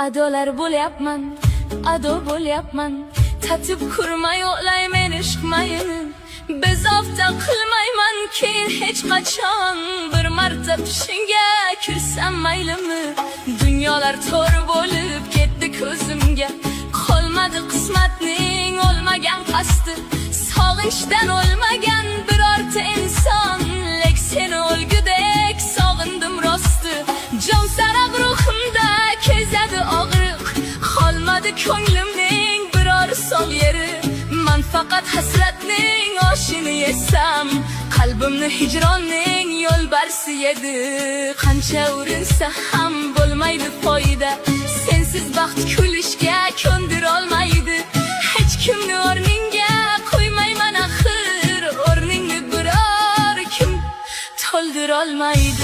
adolar bo'lyapman, ado bo'lyapman. Tatib kurmay o'laymen ishqmayini, bezovta qilmayman keyin hech qachon. Bir marta tushingga kirsam maylimi? Dunyolar to'r bo'lib ketdi ko'zimga, qolmadi qismatning olmagan qasdi. Sog'inchdan o'lmagan birorta inson, lek seni o'lgudek sog'indim rosti. Jon sarab ruhimda kezadi og'riq, qolmadi ko'nglimning biror son yeri. Man faqat hasratning oshini yesam, qalbimni hijronning yo'lbarsi yedi. Qancha urinsa ham bo'lmaydi foyda, sensiz baxt kulishga ko'ndirolmaydi. Hech kimni o'rningga qo'ymayman axir, o'rningni biror kim to'ldirolmaydi.